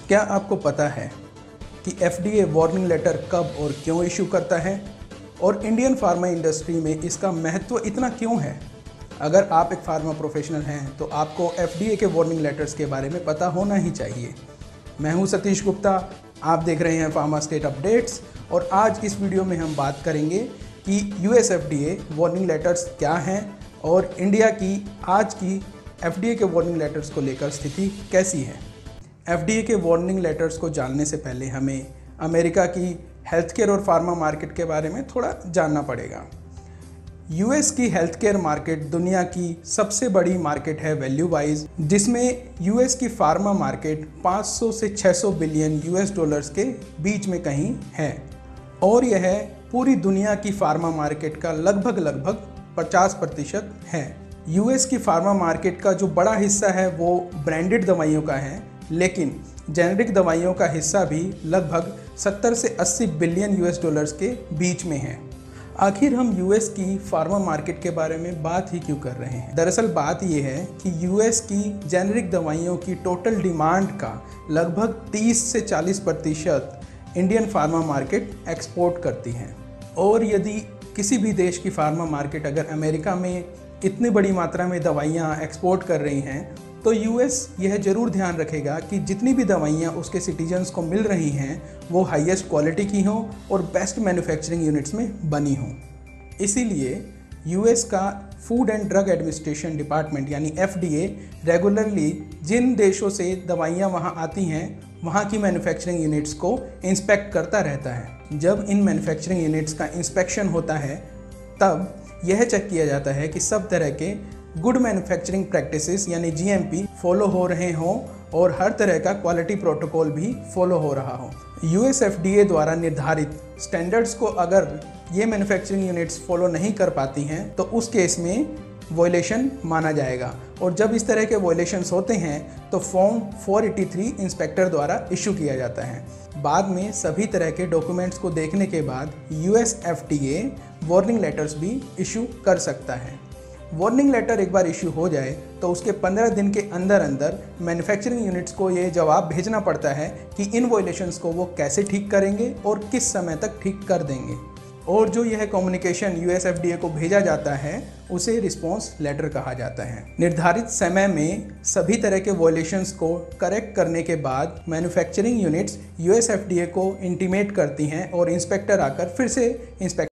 क्या आपको पता है कि FDA वार्निंग लेटर कब और क्यों इशू करता है और इंडियन फार्मा इंडस्ट्री में इसका महत्व इतना क्यों है? अगर आप एक फार्मा प्रोफेशनल हैं तो आपको FDA के वार्निंग लेटर्स के बारे में पता होना ही चाहिए। मैं हूं सतीश गुप्ता, आप देख रहे हैं फार्मा स्टेट अपडेट्स और आज इस वीडियो में हम बात करेंगे कि US FDA वार्निंग लेटर्स क्या हैं और इंडिया की आज की FDA के वार्निंग लेटर्स को लेकर स्थिति कैसी है। FDA के वार्निंग लेटर्स को जानने से पहले हमें अमेरिका की हेल्थ केयर और फार्मा मार्केट के बारे में थोड़ा जानना पड़ेगा। US की हेल्थ केयर मार्केट दुनिया की सबसे बड़ी मार्केट है वैल्यू वाइज, जिसमें US की फार्मा मार्केट 500 से 600 बिलियन US के बीच में कहीं है और यह पूरी दुनिया की फार्मा मार्केट का लगभग 50% है। US की फार्मा मार्केट का जो बड़ा हिस्सा है वो ब्रांडेड दवाइयों का है, लेकिन जेनेरिक दवाइयों का हिस्सा भी लगभग 70 से 80 बिलियन US के बीच में है। आखिर हम US की फार्मा मार्केट के बारे में बात ही क्यों कर रहे हैं? दरअसल बात यह है कि US की जेनेरिक दवाइयों की टोटल डिमांड का लगभग 30 से 40% इंडियन फार्मा मार्केट एक्सपोर्ट करती है। और यदि किसी भी देश की फार्मा मार्केट अगर अमेरिका में इतनी बड़ी मात्रा में दवाइयाँ एक्सपोर्ट कर रही हैं तो US यह ज़रूर ध्यान रखेगा कि जितनी भी दवाइयाँ उसके सिटीजन्स को मिल रही हैं वो हाईएस्ट क्वालिटी की हों और बेस्ट मैन्युफैक्चरिंग यूनिट्स में बनी हों। इसीलिए US का food and drug administration department यानी FDA रेगुलरली जिन देशों से दवाइयाँ वहाँ आती हैं वहाँ की मैन्युफैक्चरिंग यूनिट्स को इंस्पेक्ट करता रहता है। जब इन मैन्युफैक्चरिंग यूनिट्स का इंस्पेक्शन होता है तब यह चेक किया जाता है कि सब तरह के गुड मैन्युफैक्चरिंग प्रैक्टिसेस यानी GMP फॉलो हो रहे हों और हर तरह का क्वालिटी प्रोटोकॉल भी फॉलो हो रहा हो। US FDA द्वारा निर्धारित स्टैंडर्ड्स को अगर ये मैन्युफैक्चरिंग यूनिट्स फॉलो नहीं कर पाती हैं तो उस केस में वॉयलेशन माना जाएगा और जब इस तरह के वॉयलेशंस होते हैं तो फॉर्म 483 इंस्पेक्टर द्वारा इशू किया जाता है। बाद में सभी तरह के डॉक्यूमेंट्स को देखने के बाद US FDA वार्निंग लेटर्स भी इशू कर सकता है। वार्निंग लेटर एक बार इशू हो जाए तो उसके 15 दिन के अंदर मैन्युफैक्चरिंग यूनिट्स को ये जवाब भेजना पड़ता है कि इन वॉयलेशंस को वो कैसे ठीक करेंगे और किस समय तक ठीक कर देंगे। और जो यह कम्युनिकेशन US FDA को भेजा जाता है उसे रिस्पॉन्स लेटर कहा जाता है। निर्धारित समय में सभी तरह के वॉयलेशंस को करेक्ट करने के बाद मैन्युफैक्चरिंग यूनिट्स US FDA को इंटीमेट करती हैं और इंस्पेक्टर आकर फिर से इंस्पेक्ट